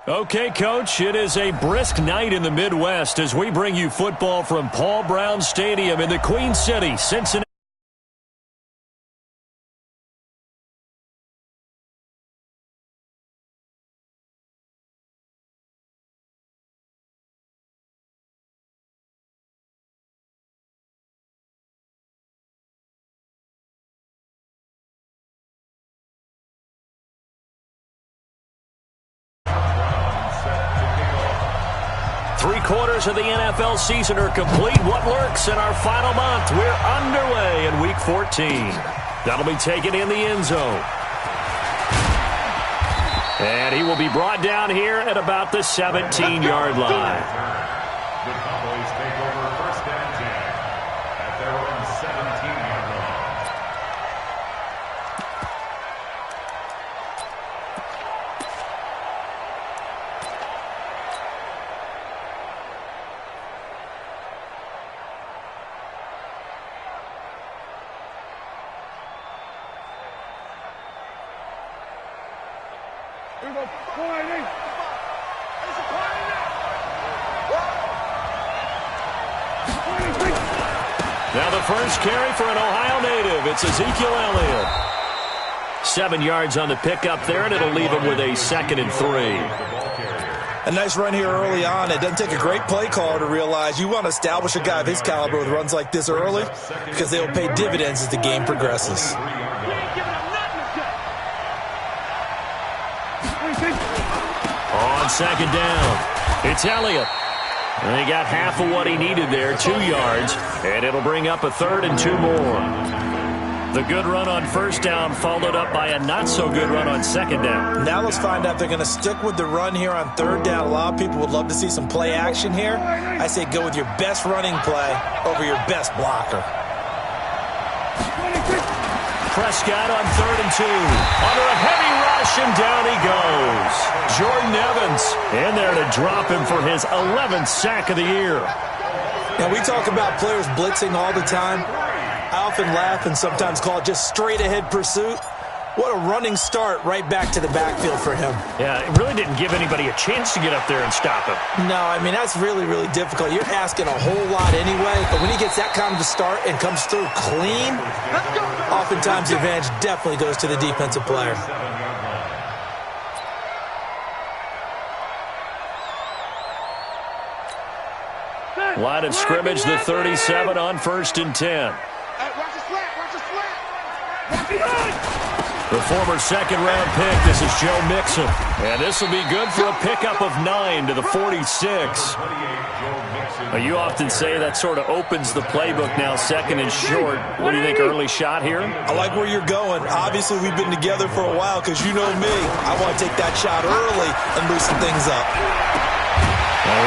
Okay, Coach, it is a brisk night in the Midwest as we bring you football from Paul Brown Stadium in the Queen City, Cincinnati. Three-quarters of the NFL season are complete. What lurks in our final month? We're underway in Week 14. That'll be taken in the end zone. And he will be brought down here at about the 17-yard line. The Cowboys take over first and 10 at their own 17-yard line. Now the first carry for an Ohio native. It's Ezekiel Elliott. 7 yards on the pickup there, and it'll leave him with a 2nd and 3. A nice run here early on. It doesn't take a great play caller to realize you want to establish a guy of his caliber with runs like this early because they will pay dividends as the game progresses. On 2nd down, it's Elliott. And he got half of what he needed there, 2 yards, and it'll bring up a 3rd and 2 more. The good run on 1st down followed up by a not-so-good run on 2nd down. Now let's find out if they're going to stick with the run here on 3rd down. A lot of people would love to see some play action here. I say go with your best running play over your best blocker. Prescott on 3rd and 2. Under a heavy rush, and down he goes. Jordan Evans in there to drop him for his 11th sack of the year. Now, we talk about players blitzing all the time. I often laugh and sometimes call it just straight-ahead pursuit. What a running start right back to the backfield for him. Yeah, it really didn't give anybody a chance to get up there and stop him. No, I mean, that's really, really difficult. You're asking a whole lot anyway, but when he gets that kind of a start and comes through clean, oftentimes the advantage definitely goes to the defensive player. Line of scrimmage, the 37 on 1st and 10. The former 2nd-round pick, this is Joe Mixon. And this will be good for a pickup of 9 to the 46. You often say that sort of opens the playbook now, 2nd and short. What do you think, early shot here? I like where you're going. Obviously, we've been together for a while because you know me. I want to take that shot early and loosen things up.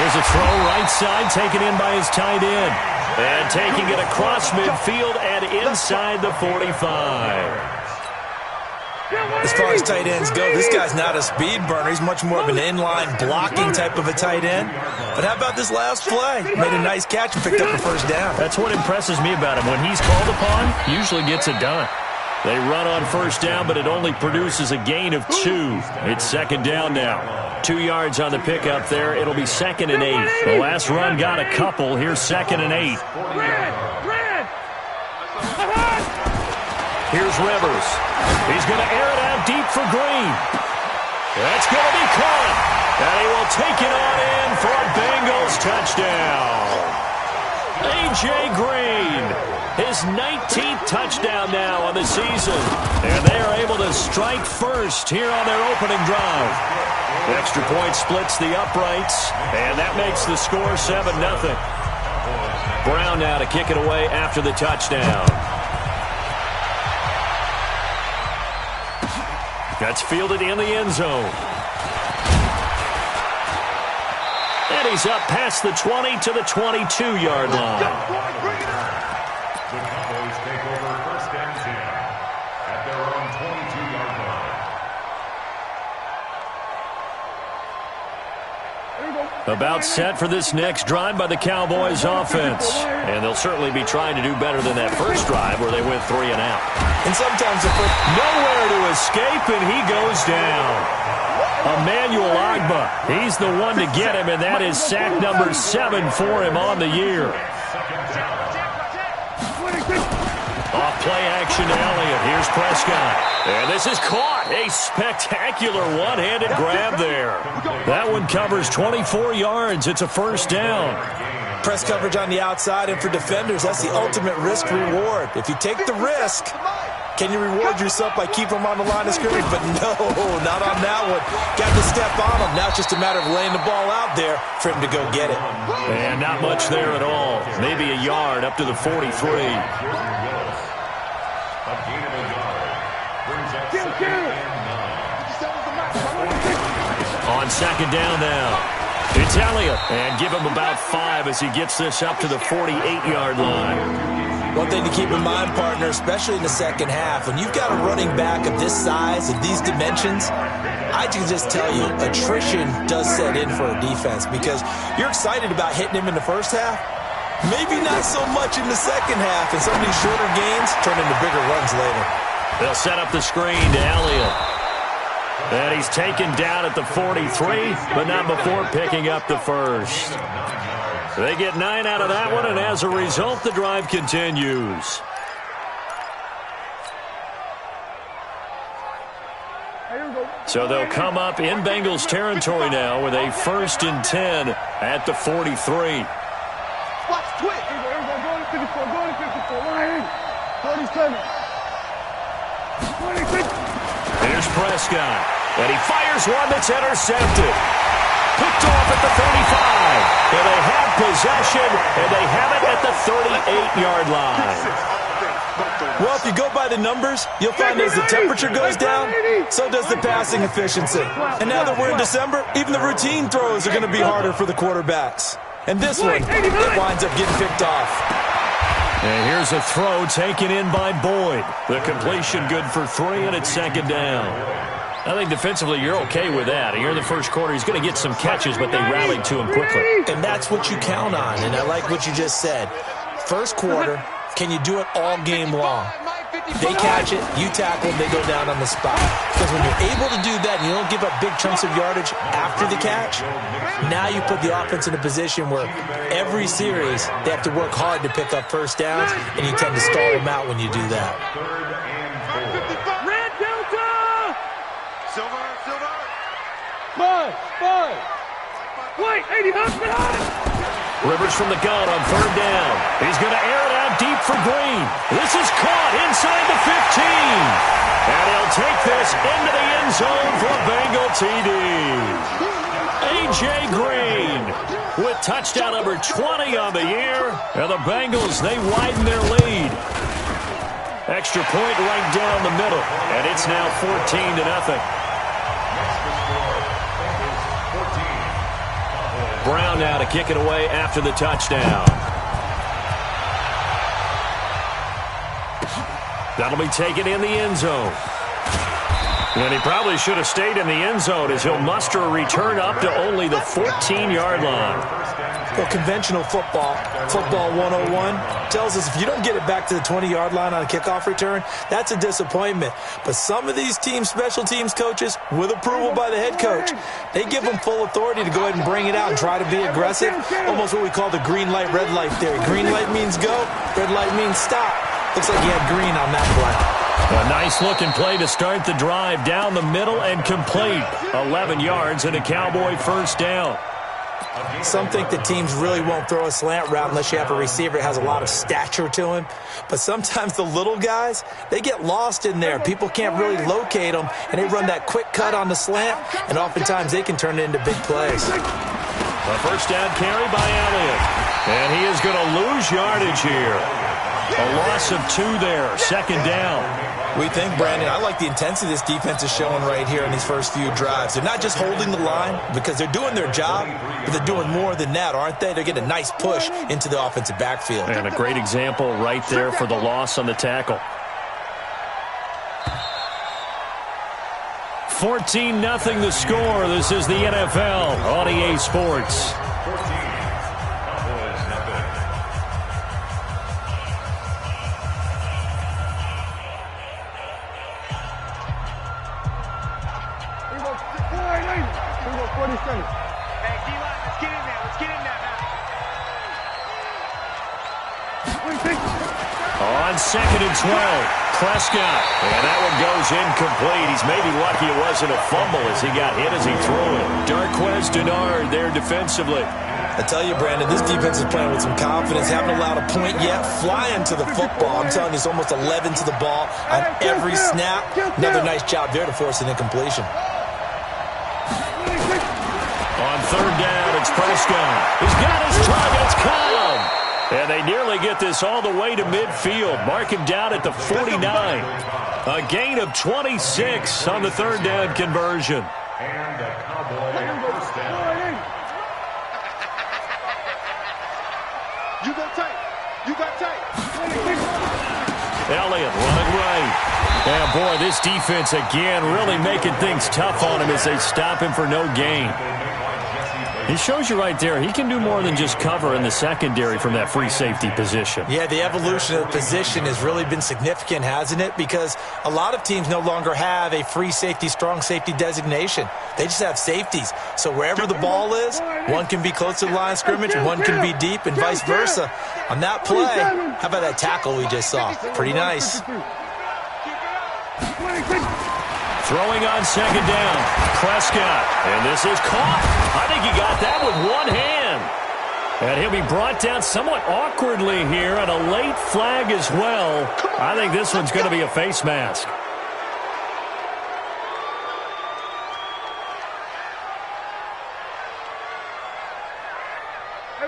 Here's a throw right side, taken in by his tight end. And taking it across midfield and inside the 45. As far as tight ends go, this guy's not a speed burner. He's much more of an inline blocking type of a tight end. But how about this last play? Made a nice catch and picked up a 1st down. That's what impresses me about him. When he's called upon, usually gets it done. They run on 1st down, but it only produces a gain of 2. It's 2nd down now. 2 yards on the pickup there. It'll be 2nd and 8. The last run got a couple. Here's 2nd and 8. Here's Rivers. He's going to air it out deep for Green. That's going to be caught. And he will take it on in for a Bengals touchdown. A.J. Green, his 19th touchdown now on the season. And they are able to strike first here on their opening drive. The extra point splits the uprights, and that makes the score 7-0. Brown now to kick it away after the touchdown. That's fielded in the end zone. And he's up past the 20 to the 22-yard line. The Cowboys take over first and 10 at their own 22-yard line. There you go. About set for this next drive by the Cowboys offense. And they'll certainly be trying to do better than that first drive where they went 3 and out. And sometimes nowhere to escape, and he goes down. Emmanuel Ogbah, he's the one to get him, and that is sack number 7 for him on the year. Off play action to Elliott. Here's Prescott. And this is caught. A spectacular one-handed grab there. That one covers 24 yards. It's a first down. Press coverage on the outside, and for defenders, that's the ultimate risk-reward. If you take the risk, can you reward yourself by keeping them on the line of scrimmage? But no, not on that one. Got to step on them. Now it's just a matter of laying the ball out there for him to go get it. And not much there at all. Maybe a yard up to the 43. On second down now, it's Elliott. And give him about 5 as he gets this up to the 48-yard line. One thing to keep in mind, partner, especially in the second half, when you've got a running back of this size, of these dimensions, I can just tell you, attrition does set in for a defense because you're excited about hitting him in the first half. Maybe not so much in the second half, and some of these shorter gains turn into bigger runs later. They'll set up the screen to Elliott. And he's taken down at the 43, but not before picking up the first. They get 9 out of that one, and as a result, the drive continues. So they'll come up in Bengals territory now with a 1st and 10 at the 43. Watch, twit. Go to 54, go to 54, 47. 26. Here's Prescott, and he fires one that's intercepted. Picked off at the 35, and they have possession, and they have it at the 38-yard line. Well, if you go by the numbers, you'll find as the temperature goes down, so does the passing efficiency. And now that we're in December, even the routine throws are going to be harder for the quarterbacks. And this one, it winds up getting picked off. And here's a throw taken in by Boyd. The completion good for 3, and it's second down. I think defensively you're okay with that. Here in the first quarter, he's going to get some catches, but they rallied to him quickly. And that's what you count on, and I like what you just said. First quarter, can you do it all game long? They catch it, you tackle them, they go down on the spot. Because when you're able to do that and you don't give up big chunks of yardage after the catch, now you put the offense in a position where every series they have to work hard to pick up first downs, and you tend to stall them out when you do that. Red Delta! Silver! Five! Wait, 80 Hudson! Rivers from the gun on 3rd down. He's going to air it out deep for Green. This is caught inside the 15. And he'll take this into the end zone for a Bengal TD. A.J. Green with touchdown number 20 on the year. And the Bengals, they widen their lead. Extra point right down the middle. And it's now 14-0. Brown now to kick it away after the touchdown. That'll be taken in the end zone. And he probably should have stayed in the end zone as he'll muster a return up to only the 14-yard line. Well, conventional football 101, tells us if you don't get it back to the 20-yard line on a kickoff return, that's a disappointment. But some of these team special teams coaches, with approval by the head coach, they give them full authority to go ahead and bring it out and try to be aggressive. Almost what we call the green light, red light theory. Green light means go, red light means stop. Looks like he had green on that play. A nice-looking play to start the drive down the middle and complete. 11 yards and a Cowboy first down. Some think that teams really won't throw a slant route unless you have a receiver that has a lot of stature to him. But sometimes the little guys, they get lost in there. People can't really locate them, and they run that quick cut on the slant, and oftentimes they can turn it into big plays. A first down carry by Elliott. And he is going to lose yardage here. A loss of 2 there, second down. We think, Brandon, I like the intensity this defense is showing right here in these first few drives. They're not just holding the line because they're doing their job, but they're doing more than that, aren't they? They're getting a nice push into the offensive backfield. And a great example right there for the loss on the tackle. 14-0 the score. This is the NFL on EA Sports. 14. Cowboys nothing. We go 40 seconds. Hey, D-line, let's get in there. Let's get in there now. On 2nd and 12. Prescott. And that one goes incomplete. He's maybe lucky it wasn't a fumble as he got hit as he threw it. Darqueze Dennard there defensively. I tell you, Brandon, this defense is playing with some confidence. Haven't allowed a point yet. Flying to the football. I'm telling you, it's almost 11 to the ball on every snap. Another nice job there to force an incompletion. On 3rd down, it's Prescott. He's got his target. It's Cobb. And they nearly get this all the way to midfield. Mark him down at the 49. A gain of 26 on the 3rd down conversion. And the Cowboy first down. You got tight. You got tight. Elliott running right. And boy, this defense again really making things tough on him as they stop him for no gain. He shows you right there, he can do more than just cover in the secondary from that free safety position. Yeah, the evolution of the position has really been significant, hasn't it? Because a lot of teams no longer have a free safety, strong safety designation. They just have safeties. So wherever the ball is, one can be close to the line of scrimmage, one can be deep, and vice versa. On that play, how about that tackle we just saw? Pretty nice. Throwing on 2nd down, Prescott, and this is caught. I think he got that with one hand. And he'll be brought down somewhat awkwardly here on a late flag as well. I think this one's going to be a face mask.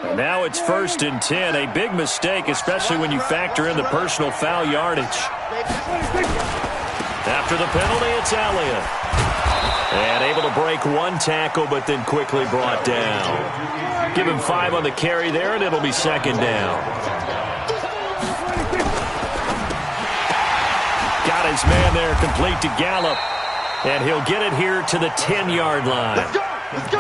And now it's 1st and 10, a big mistake, especially when you factor in the personal foul yardage. After the penalty, it's Elliott. And able to break one tackle, but then quickly brought down. Give him 5 on the carry there, and it'll be 2nd down. Got his man there, complete to Gallup. And he'll get it here to the 10-yard line.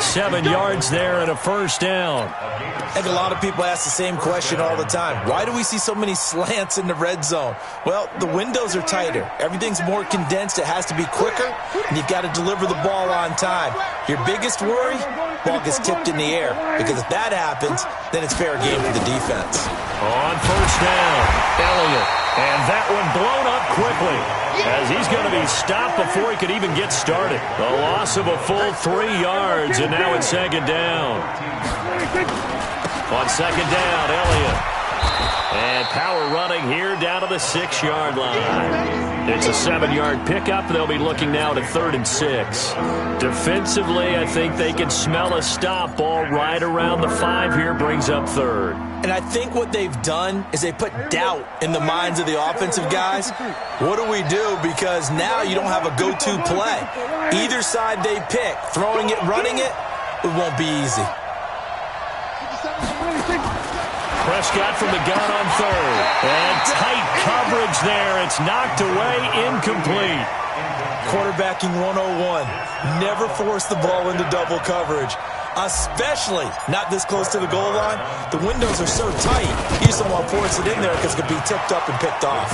7 yards there and a 1st down. I think a lot of people ask the same question all the time. Why do we see so many slants in the red zone? Well, the windows are tighter. Everything's more condensed. It has to be quicker, and you've got to deliver the ball on time. Your biggest worry? Ball gets tipped in the air, because if that happens, then it's fair game for the defense. On 1st down, Elliott. And that one blown up quickly as he's going to be stopped before he could even get started. The loss of a full 3 yards, and now it's 2nd down. On 2nd down, Elliott. And power running here down to the 6-yard line. It's a 7-yard pickup. They'll be looking now to 3rd and 6. Defensively, I think they can smell a stop ball right around the 5 here, brings up 3rd. And I think what they've done is they put doubt in the minds of the offensive guys. What do we do? Because now you don't have a go-to play. Either side they pick, throwing it, running it, it won't be easy. Prescott from the gun on 3rd. And tight coverage there. It's knocked away, incomplete. Quarterbacking 101. Never force the ball into double coverage, especially not this close to the goal line. The windows are so tight, you just don't want to force it in there because it could be tipped up and picked off.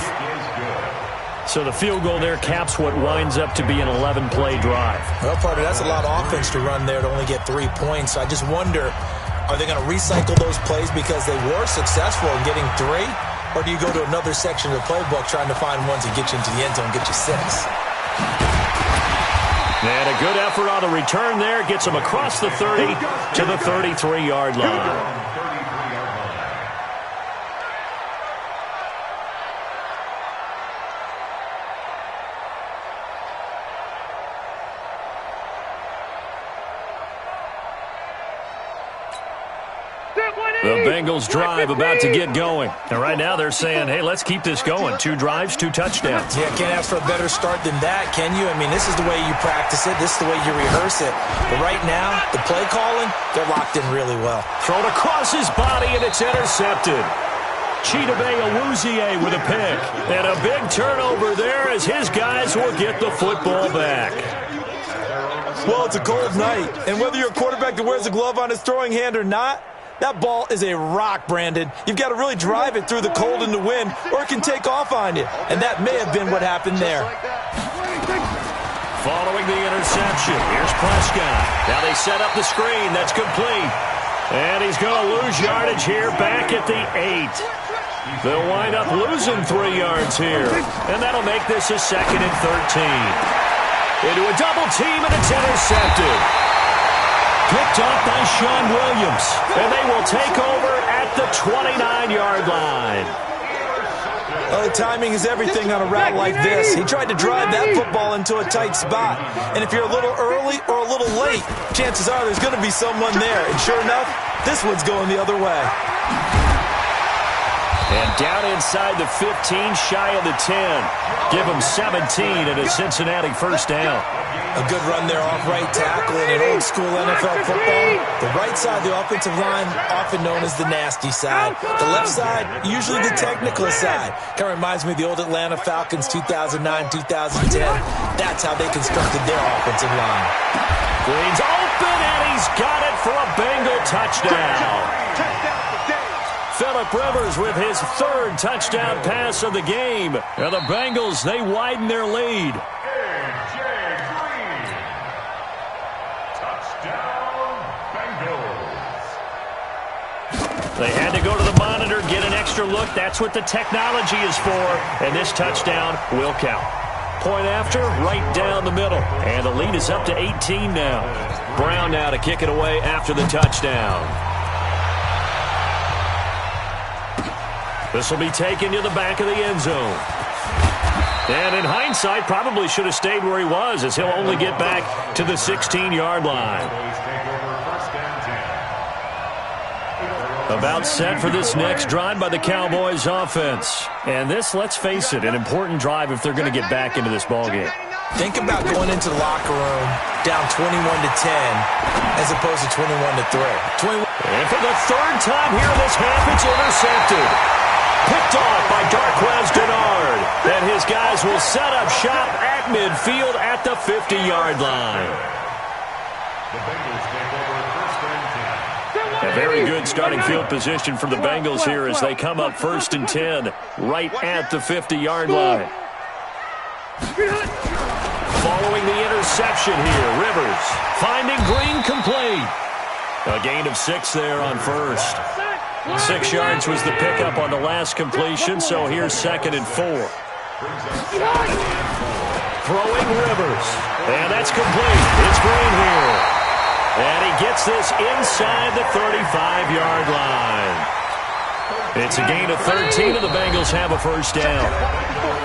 So the field goal there caps what winds up to be an 11-play drive. Well, partner, that's a lot of offense to run there to only get 3 points. So I just wonder, are they going to recycle those plays because they were successful in getting 3? Or do you go to another section of the playbook trying to find ones that get you into the end zone and get you 6? And a good effort on the return there. Gets them across the 30 to the 33-yard line. The Bengals drive about to get going. And right now they're saying, hey, let's keep this going. 2 drives, 2 touchdowns. Yeah, can't ask for a better start than that, can you? I mean, this is the way you practice it. This is the way you rehearse it. But right now, the play calling, they're locked in really well. Thrown across his body, and it's intercepted. Chidobe Awuzie with a pick. And a big turnover there as his guys will get the football back. Well, it's a cold night, and whether you're a quarterback that wears a glove on his throwing hand or not, that ball is a rock, Brandon. You've got to really drive it through the cold and the wind, or it can take off on you. And that may have been what happened there. Following the interception, here's Prescott. Now they set up the screen. That's complete. And he's going to lose yardage here back at the 8. They'll wind up losing 3 yards here. And that'll make this a 2nd and 13. Into a double team, and it's intercepted. Picked off by Sean Williams. And they will take over at the 29-yard line. Oh, timing is everything on a route like this. He tried to drive that football into a tight spot. And if you're a little early or a little late, chances are there's going to be someone there. And sure enough, this one's going the other way. And down inside the 15, shy of the 10. Give him 17 and a Cincinnati first down. A good run there off right tackle in an old-school NFL football. The right side of the offensive line, often known as the nasty side. The left side, usually the technical side. Kind of reminds me of the old Atlanta Falcons 2009-2010. That's how they constructed their offensive line. Green's open, and he's got it for a Bengal touchdown. Phillip Rivers with his 3rd touchdown pass of the game. And the Bengals, they widen their lead. They had to go to the monitor, get an extra look. That's what the technology is for. And this touchdown will count. Point after, right down the middle. And the lead is up to 18 now. Brown now to kick it away after the touchdown. This will be taken to the back of the end zone. And in hindsight, probably should have stayed where he was, as he'll only get back to the 16-yard line. About set for this next drive by the Cowboys offense. And this, let's face it, an important drive if they're going to get back into this ballgame. Think about going into the locker room down 21-10 as opposed to 21-3. And for the 3rd time here in this half, it's intercepted. Picked off by Darquez Dennard. And his guys will set up shop at midfield at the 50-yard line. A very good starting field position for the Bengals here as they come up 1st and 10 right at the 50-yard line. Following the interception here, Rivers finding Green complete. A gain of 6 there on 1st. 6 yards was the pickup on the last completion, so here's 2nd and 4. Throwing Rivers. And that's complete. It's Green here. And he gets this inside the 35-yard line. It's a gain of 13, and the Bengals have a first down.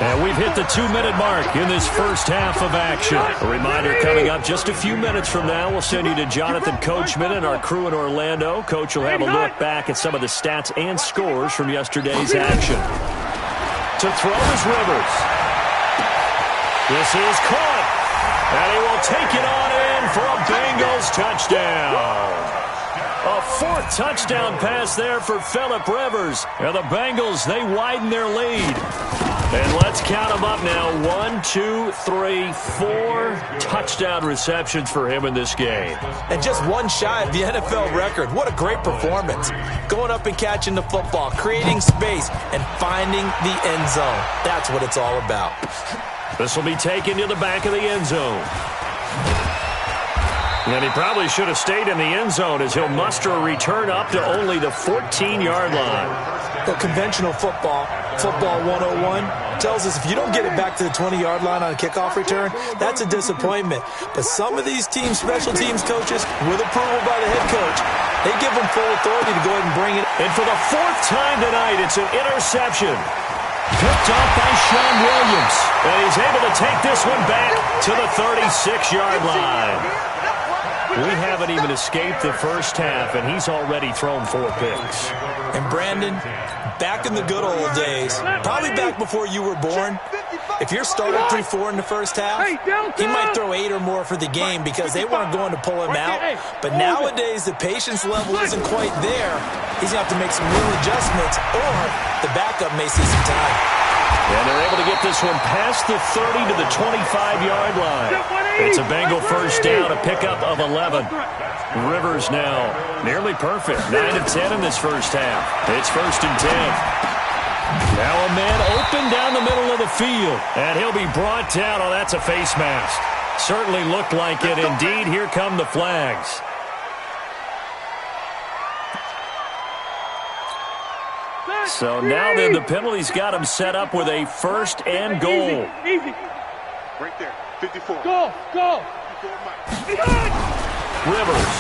And we've hit the 2-minute mark in this first half of action. A reminder coming up just a few minutes from now, we'll send you to Jonathan Coachman and our crew in Orlando. Coach will have a look back at some of the stats and scores from yesterday's action. To throw is Rivers. This is caught. And he will take it on in for a Bengals touchdown. A 4th touchdown pass there for Phillip Rivers. And the Bengals, they widen their lead. And let's count them up now. 1, 2, 3, 4 touchdown receptions for him in this game. And just one shy of the NFL record. What a great performance. Going up and catching the football, creating space, and finding the end zone. That's what it's all about. This will be taken to the back of the end zone. And he probably should have stayed in the end zone as he'll muster a return up to only the 14-yard line. The conventional football 101, tells us if you don't get it back to the 20-yard line on a kickoff return, that's a disappointment. But some of these special teams coaches, with approval by the head coach, they give them full authority to go ahead and bring it. And for the 4th time tonight, it's an interception. Picked off by Sean Williams. And he's able to take this one back to the 36-yard line. We haven't even escaped the first half, and he's already thrown 4 picks. And Brandon, back in the good old days, probably back before you were born, if your starter threw 4 in the first half, he might throw 8 or more for the game because they weren't going to pull him out. But nowadays, the patience level isn't quite there. He's going to have to make some real adjustments, or the backup may see some time. And they're able to get this one past the 30 to the 25-yard line. It's a Bengal first down, a pickup of 11. Rivers now nearly perfect. 9 of 10 in this first half. It's 1st and 10. Now a man open down the middle of the field. And he'll be brought down. Oh, that's a face mask. Certainly looked like it. Indeed, here come the flags. So now then the penalty's got him set up with a 1st and goal. Easy. Right there. 54. Go. Rivers.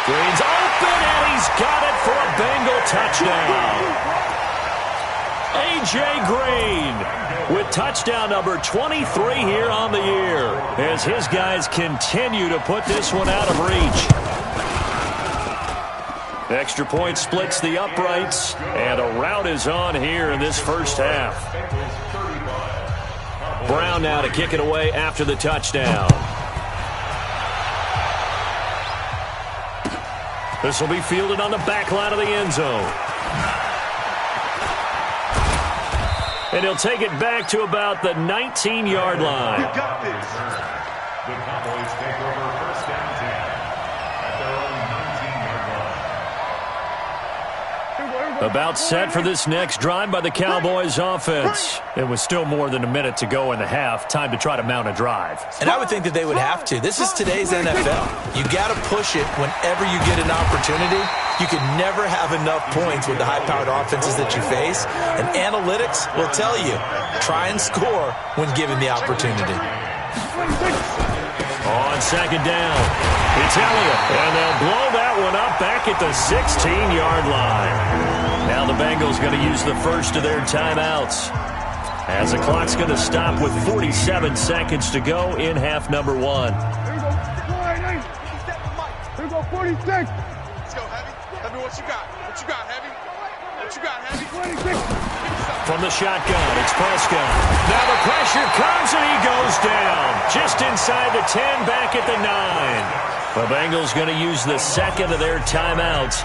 Green's open, and he's got it for a Bengal touchdown. A.J. Green with touchdown number 23 here on the year as his guys continue to put this one out of reach. Extra point splits the uprights, and a rout is on here in this first half. Brown now to kick it away after the touchdown. This will be fielded on the back line of the end zone. And he'll take it back to about the 19-yard line. You got this. The Cowboys take over 1st and 10 at their own 19-yard line. About set for this next drive by the Cowboys offense. It was still more than a minute to go in the half. Time to try to mount a drive. And I would think that they would have to. This is today's NFL. You got to push it whenever you get an opportunity. You can never have enough points with the high-powered offenses that you face. And analytics will tell you, try and score when given the opportunity. On 2nd down, it's Elliott. And they'll blow that one up back at the 16-yard line. Now the Bengals going to use the first of their timeouts, as the clock's going to stop with 47 seconds to go in half number 1. Here we go, 46. Let's go, Heavy. Heavy, what you got? What you got, Heavy? What you got, Heavy? 26. From the shotgun, it's Prescott. Now the pressure comes, and he goes down. Just inside the 10, back at the 9. The Bengals going to use the second of their timeouts,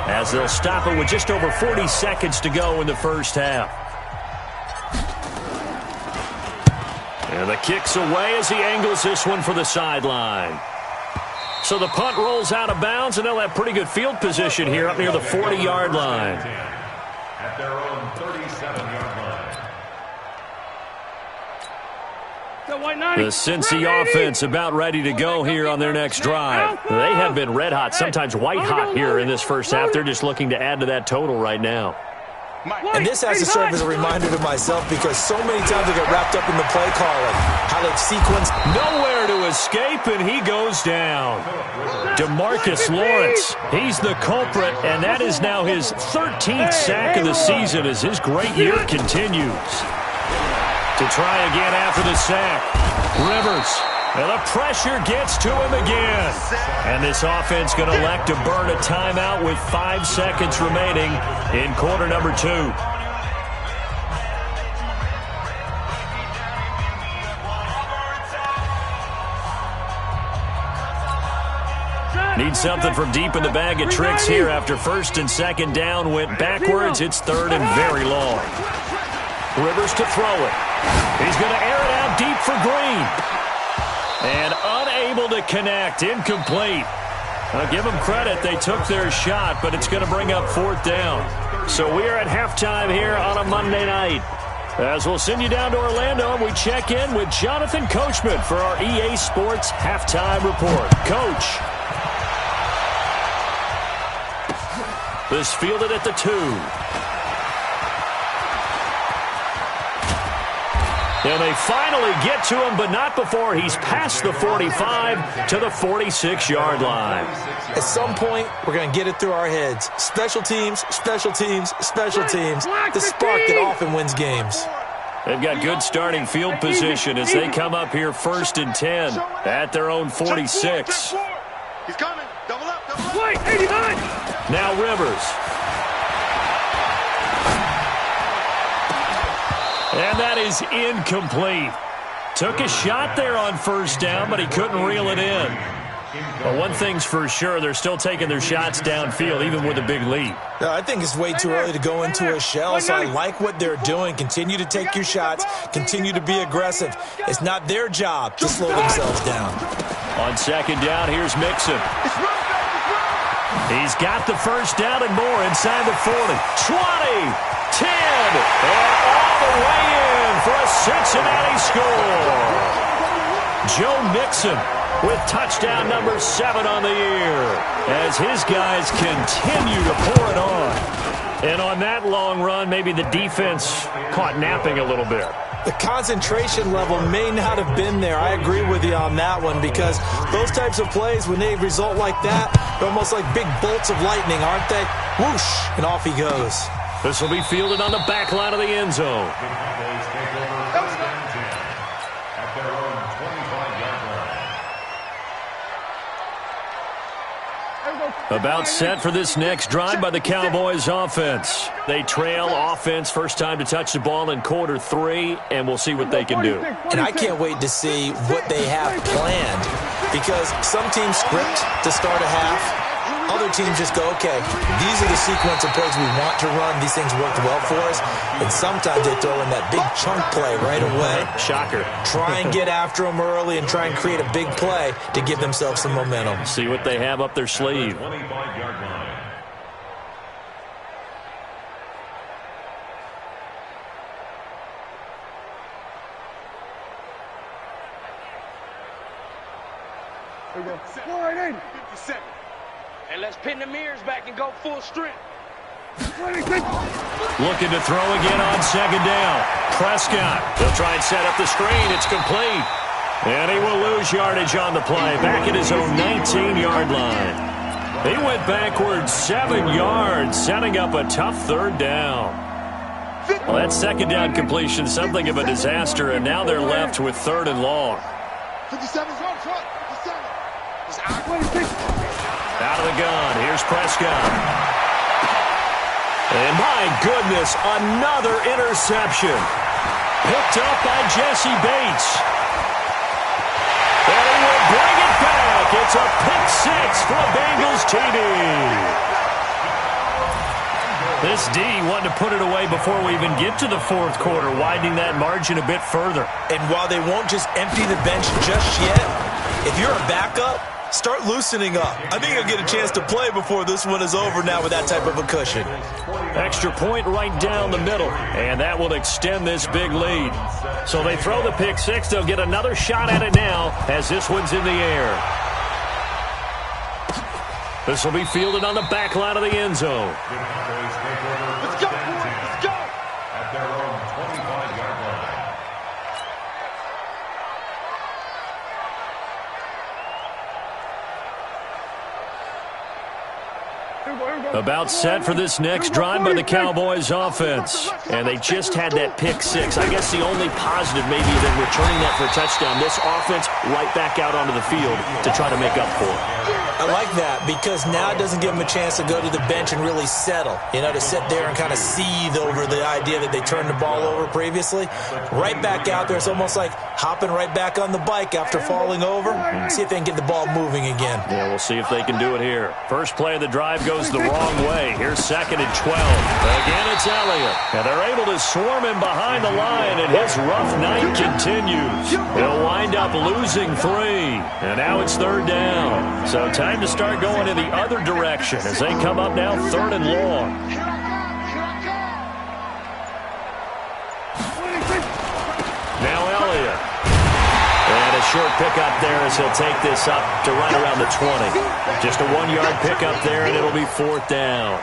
as they'll stop it with just over 40 seconds to go in the first half. And the kick's away as he angles this one for the sideline. So the punt rolls out of bounds, and they'll have pretty good field position here up near the 40-yard line. At their own 37-yard line. The Cincy offense about ready to go here on their next drive. They have been red hot, sometimes white hot here in this first half. They're just looking to add to that total right now. And this has to serve as a reminder to myself, because so many times I get wrapped up in the play calling, how they've sequenced. Nowhere to escape, and he goes down. DeMarcus Lawrence, he's the culprit, and that is now his 13th sack of the season as his great year continues. To try again after the sack, Rivers. And the pressure gets to him again. And this offense going to elect to burn a timeout with 5 seconds remaining in quarter number 2. Need something from deep in the bag of tricks here after 1st and 2nd down went backwards. It's 3rd and very long. Rivers to throw it. He's going to air it out deep for Green. And unable to connect. Incomplete. I'll give them credit. They took their shot, but it's going to bring up 4th down. So we are at halftime here on a Monday night. As we'll send you down to Orlando, and we check in with Jonathan Coachman for our EA Sports Halftime Report. Coach. This fielded at the 2. And they finally get to him, but not before he's past the 45 to the 46-yard line. At some point, we're going to get it through our heads. Special teams, special teams, special teams. The spark that often wins games. They've got good starting field position as they come up here 1st and 10 at their own 46. He's coming. Double up, double up. Wait, 89. Now Rivers. And that is incomplete. Took a shot there on 1st down, but he couldn't reel it in. Well, one thing's for sure, they're still taking their shots downfield, even with a big lead. I think it's way too early to go into a shell, so I like what they're doing. Continue to take your shots. Continue to be aggressive. It's not their job to slow themselves down. On second down, here's Mixon. He's got the first down and more inside the 40. 20, 10, and all the way in for a Cincinnati score. Joe Mixon with touchdown number 7 on the year as his guys continue to pour it on. And on that long run, maybe the defense caught napping a little bit. The concentration level may not have been there. I agree with you on that one because those types of plays, when they result like that, they're almost like big bolts of lightning, aren't they? Whoosh, and off he goes. This will be fielded on the back line of the end zone. About set for this next drive by the Cowboys offense. They trail offense first time to touch the ball in quarter 3, and we'll see what they can do. And I can't wait to see what they have planned because some teams script to start a half. Other teams just go, okay, these are the sequence of plays we want to run. These things worked well for us. And sometimes they throw in that big chunk play right away. Shocker. Try and get after them early and try and create a big play to give themselves some momentum. See what they have up their sleeve. 25-yard line. There we go. Wide in. 57. And let's pin the mirrors back and go full strength. 26. Looking to throw again on second down. Prescott. He'll try and set up the screen. It's complete. And he will lose yardage on the play. Back at his own 19-yard line. He went backwards 7 yards, setting up a tough third down. Well, that second down completion, something of a disaster, and now they're left with 3rd and long. 57's on front. 57. He's out. 26. Out of the gun. Here's Prescott. And my goodness, another interception. Picked up by Jesse Bates. And he will bring it back. It's a pick 6 for a Bengals TD. This D wanted to put it away before we even get to the 4th quarter, widening that margin a bit further. And while they won't just empty the bench just yet, if you're a backup, start loosening up. I think you'll get a chance to play before this one is over now with that type of a cushion. Extra point right down the middle, and that will extend this big lead. So they throw the pick 6. They'll get another shot at it now as this one's in the air. This will be fielded on the back line of the end zone. Let's go, boys. Let's go. At their own 25-yard line. About set for this next drive by the Cowboys offense. And they just had that pick 6. I guess the only positive maybe than returning that for a touchdown. This offense right back out onto the field to try to make up for it. I like that because now it doesn't give them a chance to go to the bench and really settle. You know, to sit there and kind of seethe over the idea that they turned the ball over previously. Right back out there. It's almost like hopping right back on the bike after falling over. See if they can get the ball moving again. Yeah, we'll see if they can do it here. First play of the drive goes the wrong way. Here's 2nd and 12. Again, it's Elliott. And they're able to swarm him behind the line, and his rough night continues. He'll wind up losing 3. And now it's 3rd down. So time to start going in the other direction as they come up now 3rd and long. Now Elliott. And a short pickup there as he'll take this up to right around the 20. Just a 1-yard pickup there, and it'll be 4th down.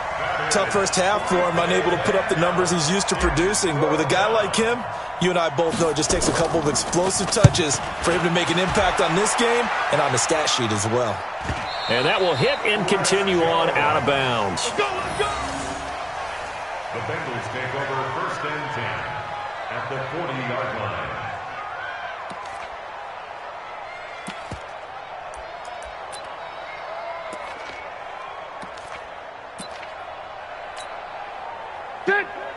Tough first half for him, unable to put up the numbers he's used to producing. But with a guy like him, you and I both know it just takes a couple of explosive touches for him to make an impact on this game and on the stat sheet as well. And that will hit and continue on out of bounds. The Bengals take over 1st and 10 at the 40-yard line.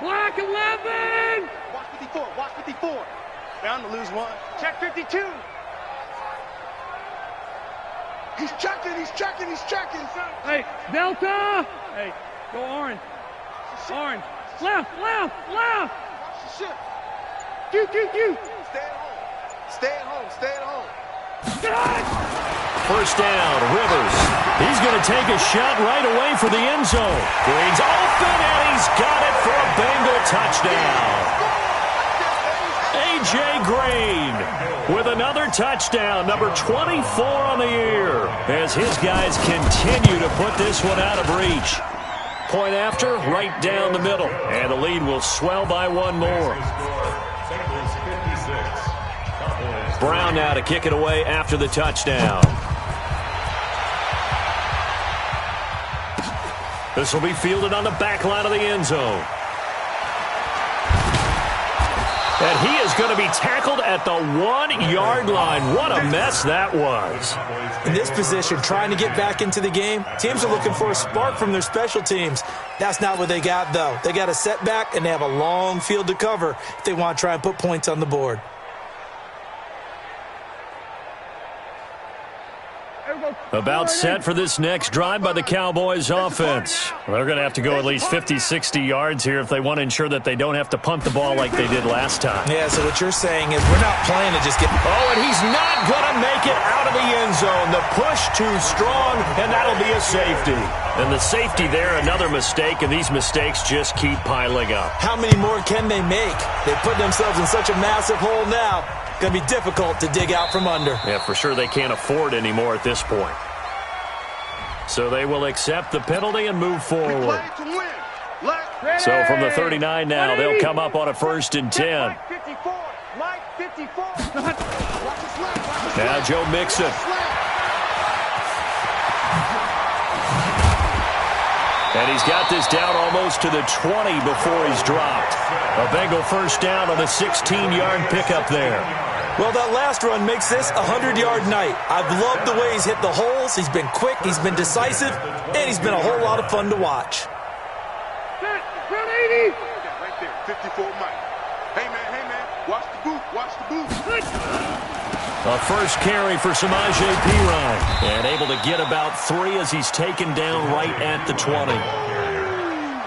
Black 11. Watch 54. Watch 54. Down to lose 1. Check 52. He's checking. Hey, Delta! Hey, go orange. Orange. Left. Shit. Q. Stay at home. God! First down, Rivers. He's going to take a shot right away for the end zone. Green's open, and he's got it for a Bengal touchdown. A.J. Green with another touchdown, number 24 on the year, as his guys continue to put this one out of reach. Point after, right down the middle, and the lead will swell by one more. Brown now to kick it away after the touchdown. This will be fielded on the back line of the end zone. And he is going to be tackled at the 1-yard line. What a mess that was. In this position, trying to get back into the game, teams are looking for a spark from their special teams. That's not what they got, though. They got a setback, and they have a long field to cover if they want to try and put points on the board. About set for this next drive by the Cowboys offense. They're going to have to go at least 50, 60 yards here if they want to ensure that they don't have to punt the ball like they did last time. Yeah, so what you're saying is we're not playing to just get... Oh, and he's not going to make it out of the end zone. The push too strong, and that'll be a safety. And the safety there, another mistake, and these mistakes just keep piling up. How many more can they make? They put themselves in such a massive hole now. Going to be difficult to dig out from under. Yeah, for sure they can't afford anymore at this point. So they will accept the penalty and move forward. So from the 39 now, they'll come up on a 1st and 10. Now Joe Mixon. And he's got this down almost to the 20 before he's dropped. A Bengal first down on the 16-yard pickup there. Well, that last run makes this a 100-yard night. I've loved the way he's hit the holes. He's been quick, he's been decisive, and he's been a whole lot of fun to watch. Round 80! Right there, 54 Mike. Hey, man, watch the booth. A first carry for Samaje Perine. And able to get about 3 as he's taken down right at the 20.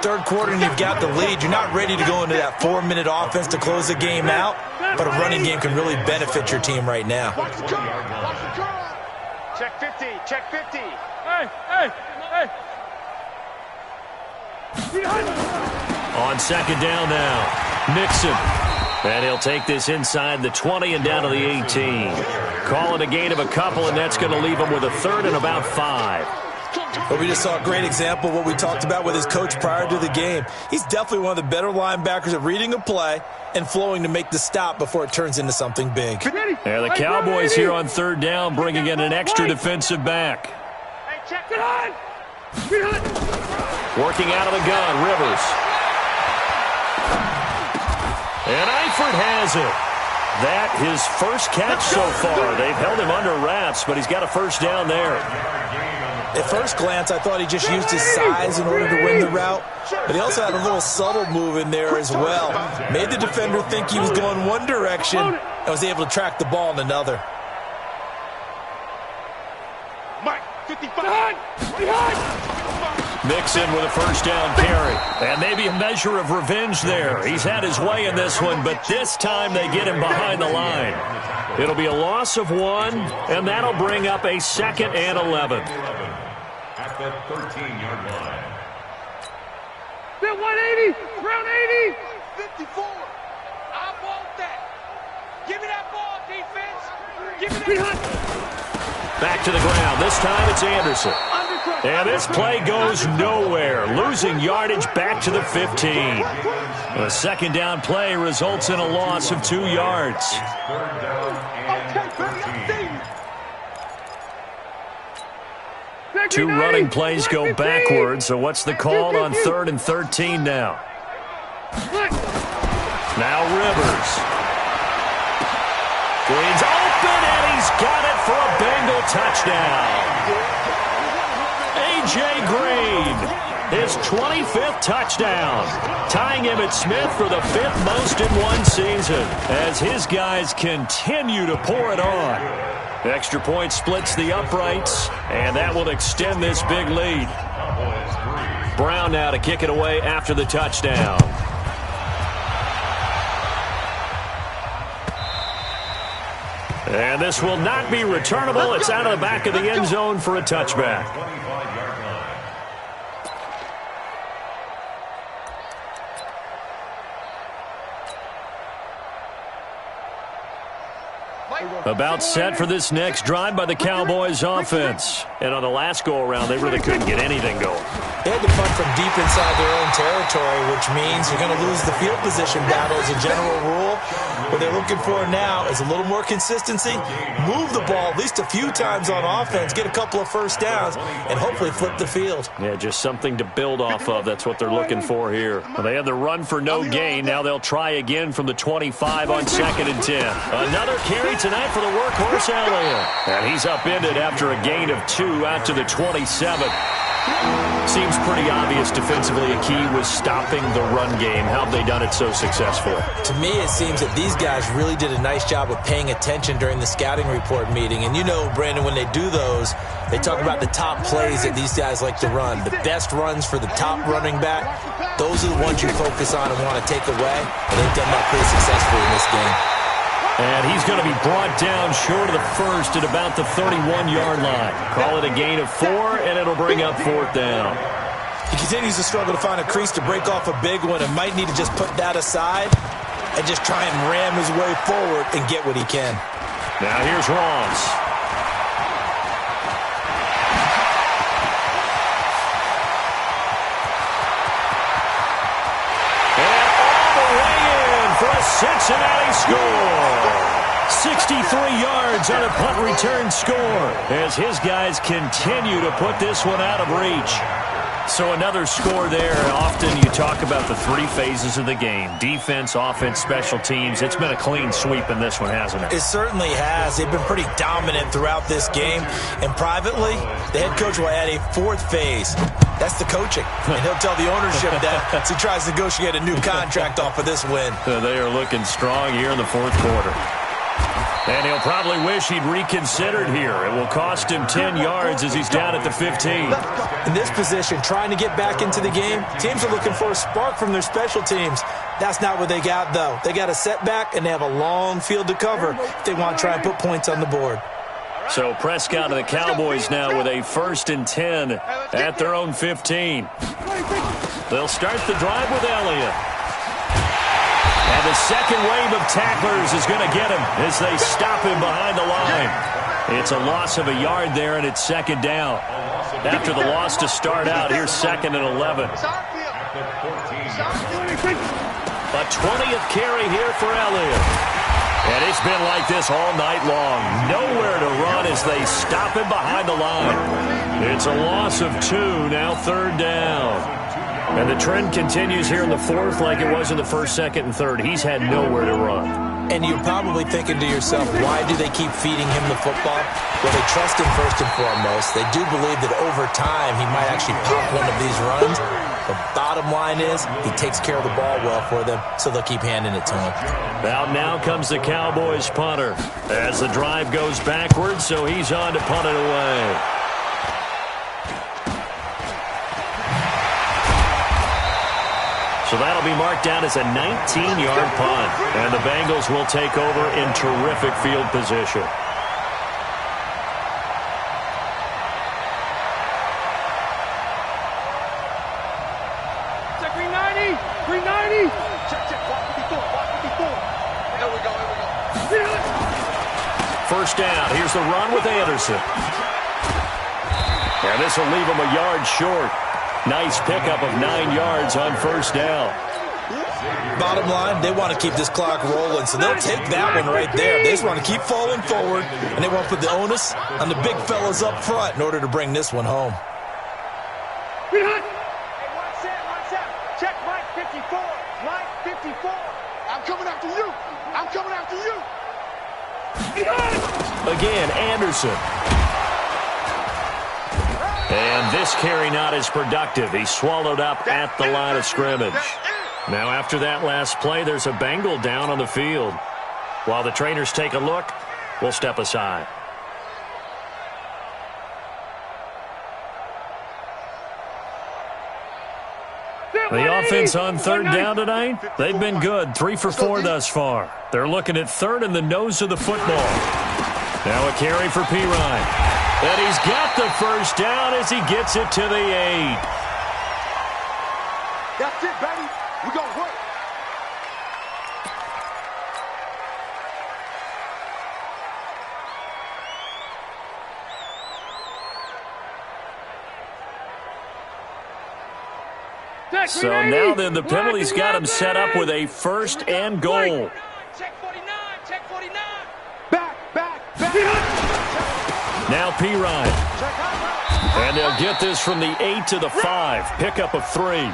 Third quarter and you've got the lead. You're not ready to go into that 4-minute offense to close the game out, but a running game can really benefit your team right now. Check 50. Hey! On second down now, Mixon. And he'll take this inside the 20 and down to the 18. Call it a gain of a couple, and that's going to leave him with a 3rd and about 5. But we just saw a great example of what we talked about with his coach prior to the game. He's definitely one of the better linebackers at reading a play and flowing to make the stop before it turns into something big. Yeah, the Cowboys here on 3rd down, bringing in an extra defensive back. Hey, check Get on! Working out of the gun, Rivers. And Eifert has it. That his first catch so far. They've held him under wraps, but he's got a first down there. At first glance, I thought he just used his size in order to win the route, but he also had a little subtle move in there as well. Made the defender think he was going one direction and was able to track the ball in another. Mike, 55. Mixon with a first down carry. And maybe a measure of revenge there. He's had his way in this one, but this time they get him behind the line. It'll be a loss of 1, and that'll bring up a 2nd and 11. At the 13-yard line. That 180! Round 80! 54. I want that. Give me that ball, defense. Give me that. Back to the ground. This time it's Anderson. And this play goes nowhere. Losing yardage back to the 15. A second down play results in a loss of 2 yards. 3rd down and 13. 2 running plays go backwards, so what's the call on 3rd and 13 now? Now Rivers. Green's open, and he's got it for a Bengal touchdown. A.J. Green, his 25th touchdown, tying Emmitt Smith for the 5th most in one season as his guys continue to pour it on. Extra point splits the uprights, and that will extend this big lead. Brown now to kick it away after the touchdown. And this will not be returnable. It's out of the back of the end zone for a touchback. About set for this next drive by the Cowboys offense. And on the last go-around, they really couldn't get anything going. They had to punt from deep inside their own territory, which means you're going to lose the field position battle as a general rule. What they're looking for now is a little more consistency, move the ball at least a few times on offense, get a couple of first downs, and hopefully flip the field. Yeah, just something to build off of. That's what they're looking for here. Well, they had the run for no gain. Now they'll try again from the 25 on 2nd and 10. Another carry tonight for the workhorse Elliott. And he's upended after a gain of 2 out to the 27. Seems pretty obvious defensively a key was stopping the run game. How have they done it so successfully? To me, it seems that these guys really did a nice job of paying attention during the scouting report meeting. And you know, Brandon, when they do those, they talk about the top plays that these guys like to run. The best runs for the top running back, those are the ones you focus on and want to take away. And they've done that pretty successfully in this game. And he's going to be brought down short of the first at about the 31-yard line. Call it a gain of 4, and it'll bring up 4th down. He continues to struggle to find a crease to break off a big one and might need to just put that aside and just try and ram his way forward and get what he can. Now here's Ross. And all the way in for a Cincinnati score. 63 yards on a punt return score as his guys continue to put this one out of reach. So another score there. Often you talk about the 3 phases of the game. Defense, offense, special teams. It's been a clean sweep in this one, hasn't it? It certainly has. They've been pretty dominant throughout this game. And privately, the head coach will add a 4th phase. That's the coaching. And he'll tell the ownership that as he tries to negotiate a new contract off of this win. They are looking strong here in the 4th quarter. And he'll probably wish he'd reconsidered here. It will cost him 10 yards as he's down at the 15. In this position, trying to get back into the game, teams are looking for a spark from their special teams. That's not what they got, though. They got a setback, and they have a long field to cover if they want to try and put points on the board. So Prescott and the Cowboys now with a 1st and 10 at their own 15. They'll start the drive with Elliott. And the second wave of tacklers is going to get him as they stop him behind the line. It's a loss of a yard there, and it's 2nd down. After the loss to start out, here's 2nd and 11. A 20th carry here for Elliott. And it's been like this all night long. Nowhere to run as they stop him behind the line. It's a loss of 2, now 3rd down. And the trend continues here in the 4th like it was in the 1st, 2nd, and 3rd. He's had nowhere to run. And you're probably thinking to yourself, why do they keep feeding him the football? Well, they trust him first and foremost. They do believe that over time he might actually pop one of these runs. The bottom line is he takes care of the ball well for them, so they'll keep handing it to him. Now comes the Cowboys punter as the drive goes backwards, so he's on to punt it away. So that'll be marked down as a 19-yard punt. And the Bengals will take over in terrific field position. Check 390! 390! Check, watch 54, watch 54. There we go. 1st down. Here's the run with Anderson. And this will leave him a yard short. Nice pickup of 9 yards on 1st down. Bottom line, they want to keep this clock rolling, so they'll take that one right there. They just want to keep falling forward, and they want to put the onus on the big fellas up front in order to bring this one home. Hey, one set. Check Mike 54. Mike 54. I'm coming after you. I'm coming after you. Again, Anderson. And this carry not as productive. He's swallowed up at the line of scrimmage. Now after that last play, there's a Bengal down on the field. While the trainers take a look, we'll step aside. The offense on third down tonight, they've been good. 3 for 4 thus far. They're looking at third in the nose of the football. Now a carry for Pirine. And he's got the first down as he gets it to the 8. That's it, baby. We gonna work. So now then the penalty's got him set up with a first and goal. Check 49, check 49. Back. Now Pirine. And they'll get this from the 8 to the 5. Pickup of 3.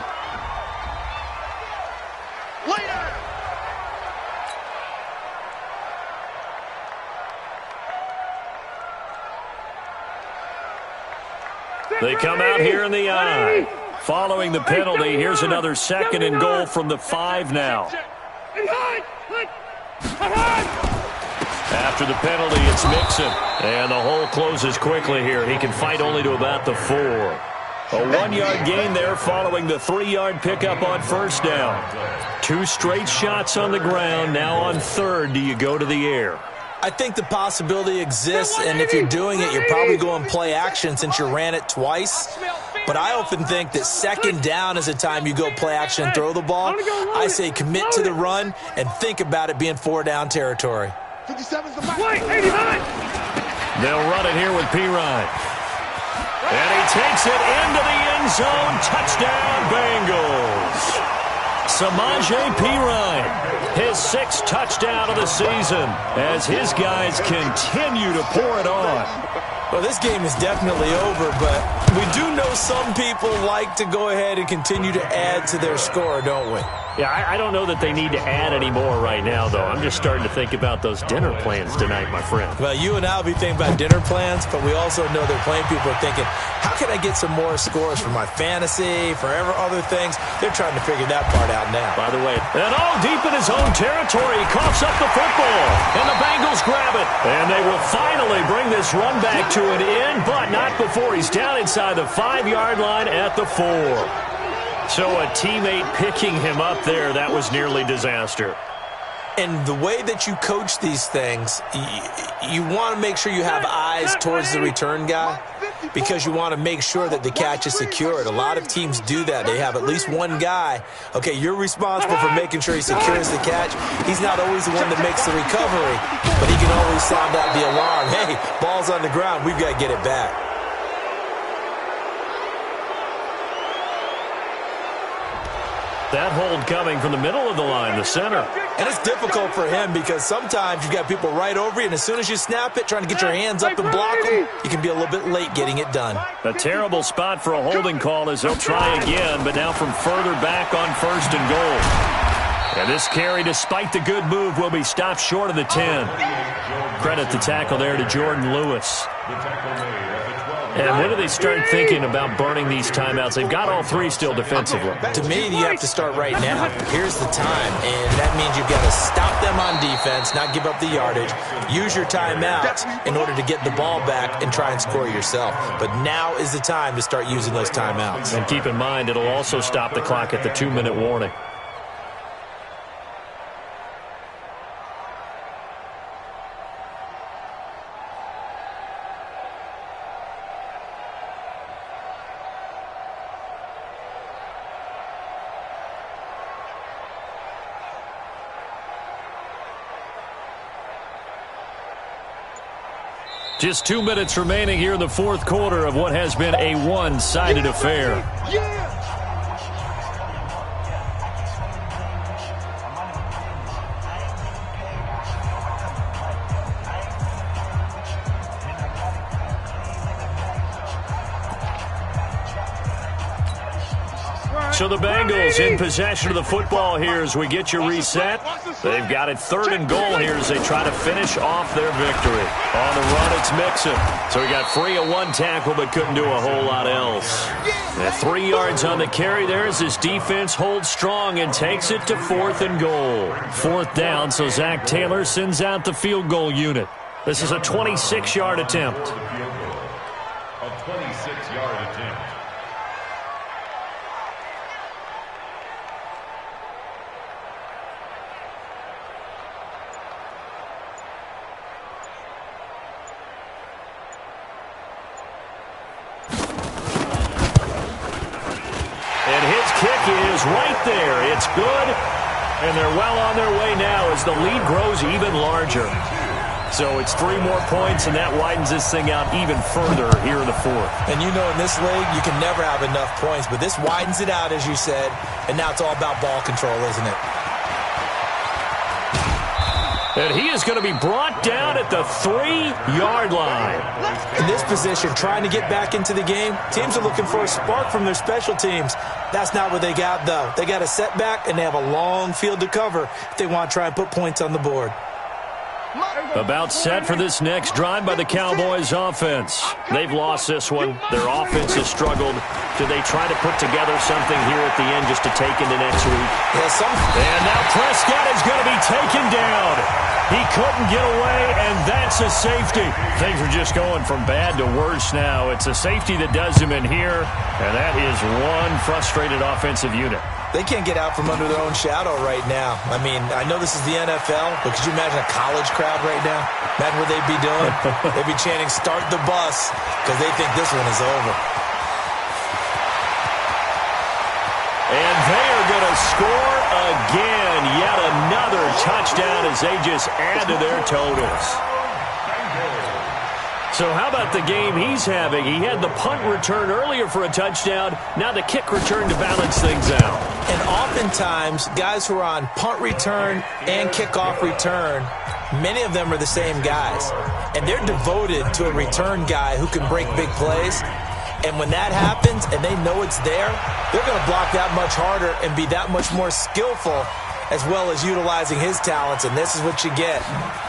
They come out here in the I. Following the penalty, here's another second and goal from the 5 now. After the penalty, it's Mixon. And the hole closes quickly here. He can fight only to about the 4. A 1-yard gain there following the 3-yard pickup on first down. 2 straight shots on the ground. Now on third, do you go to the air? I think the possibility exists, and if you're doing it, you're probably going play action since you ran it twice. But I often think that second down is the time you go play action and throw the ball. I say commit to the run and think about it being 4-down territory. 57's the back. They'll run it here with Pirine. And he takes it into the end zone. Touchdown, Bengals. Samaje Pirine, his 6th touchdown of the season as his guys continue to pour it on. Well, this game is definitely over, but we do know some people like to go ahead and continue to add to their score, don't we? Yeah, I don't know that they need to add any more right now, though. I'm just starting to think about those dinner plans tonight, my friend. Well, you and I will be thinking about dinner plans, but we also know they're playing people are thinking, how can I get some more scores for my fantasy, for other things? They're trying to figure that part out now. By the way, and all deep in his own territory, he coughs up the football, and the Bengals grab it. And they will finally bring this run back to an end, but not before he's down inside the 5-yard line at the 4. So a teammate picking him up there, that was nearly disaster. And the way that you coach these things, you want to make sure you have eyes towards the return guy because you want to make sure that the catch is secured. A lot of teams do that. They have at least one guy. Okay, you're responsible for making sure he secures the catch. He's not always the one that makes the recovery, but he can always sound out the alarm. Hey, ball's on the ground. We've got to get it back. That hold coming from the middle of the line, the center. And it's difficult for him because sometimes you've got people right over you, and as soon as you snap it, trying to get your hands up and block them, you can be a little bit late getting it done. A terrible spot for a holding call as he'll try again, but now from further back on first and goal. And this carry, despite the good move, will be stopped short of the 10. Credit the tackle there to Jordan Lewis. And when do they start thinking about burning these timeouts? They've got all 3 still defensively. To me, you have to start right now. Here's the time, and that means you've got to stop them on defense, not give up the yardage, use your timeouts in order to get the ball back and try and score yourself. But now is the time to start using those timeouts. And keep in mind, it'll also stop the clock at the 2-minute warning. Just 2 minutes remaining here in the 4th quarter of what has been a one-sided affair. So the Bengals in possession of the football here as we get you reset. They've got it 3rd and goal here as they try to finish off their victory. On the run, it's Mixon. So he got free of 1 tackle but couldn't do a whole lot else. And 3 yards on the carry there as his defense holds strong and takes it to 4th and goal. 4th down, so Zach Taylor sends out the field goal unit. This is a 26-yard attempt. A 26-yard attempt. is right there. It's good, and they're well on their way now as the lead grows even larger. So it's 3 more points, and that widens this thing out even further here in the fourth. And you know in this league, you can never have enough points, but this widens it out, as you said, and now it's all about ball control, isn't it? And he is going to be brought down at the 3-yard line. In this position, trying to get back into the game, teams are looking for a spark from their special teams. That's not what they got, though. They got a setback, and they have a long field to cover if they want to try and put points on the board. About set for this next drive by the Cowboys offense. They've lost this one. Their offense has struggled. Do they try to put together something here at the end just to take into next week? Yeah, and now Prescott is going to be taken down. He couldn't get away, and that's a safety. Things are just going from bad to worse now. It's a safety that does him in here, and that is one frustrated offensive unit. They can't get out from under their own shadow right now. I mean, I know this is the NFL, but could you imagine a college crowd right now? Imagine what they'd be doing. They'd be chanting, "Start the bus," because they think this one is over. And they are going to score again. Yet another touchdown as they just add to their totals. So how about the game he's having? He had the punt return earlier for a touchdown. Now the kick return to balance things out. And oftentimes, guys who are on punt return and kickoff return, many of them are the same guys. And they're devoted to a return guy who can break big plays. And when that happens and they know it's there, they're going to block that much harder and be that much more skillful, as well as utilizing his talents. And this is what you get.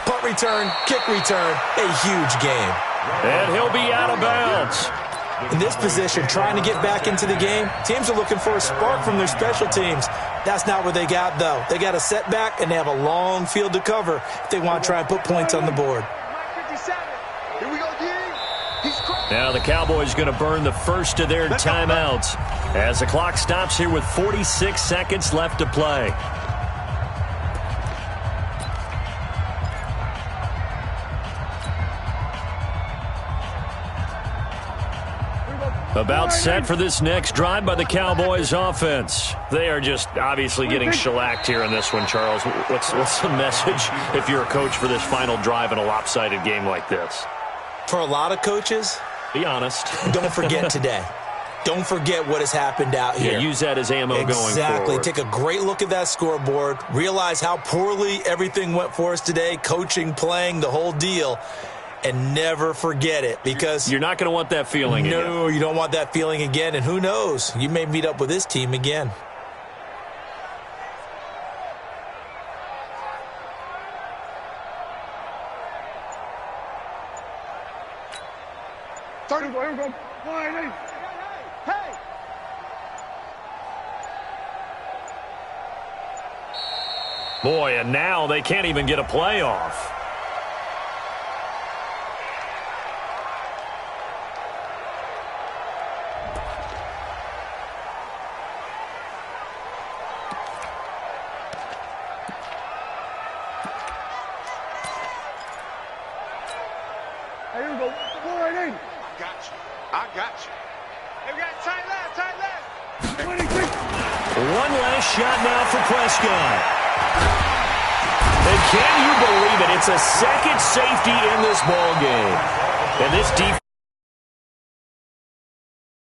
Punt return, kick return, a huge game. And he'll be out of bounds. In this position, trying to get back into the game, teams are looking for a spark from their special teams. That's not what they got, though. They got a setback, and they have a long field to cover if they want to try and put points on the board. Here we go, D. Now the Cowboys going to burn the first of their timeouts as the clock stops here with 46 seconds left to play. About set for this next drive by the Cowboys offense. They are just obviously getting shellacked here in this one, Charles. What's the message if you're a coach for this final drive in a lopsided game like this? For a lot of coaches, be honest. Don't forget today. Don't forget what has happened out here. Yeah, use that as ammo going forward. Exactly. Take a great look at that scoreboard. Realize how poorly everything went for us today, coaching, playing, the whole deal. And never forget it, because you're not going to want that feeling again. No, you don't want that feeling again. And who knows? You may meet up with this team again. Boy, and now they can't even get a playoff. I got you. Hey, we got tight left. One last shot now for Prescott. And can you believe it? It's a second safety in this ball game. And this defense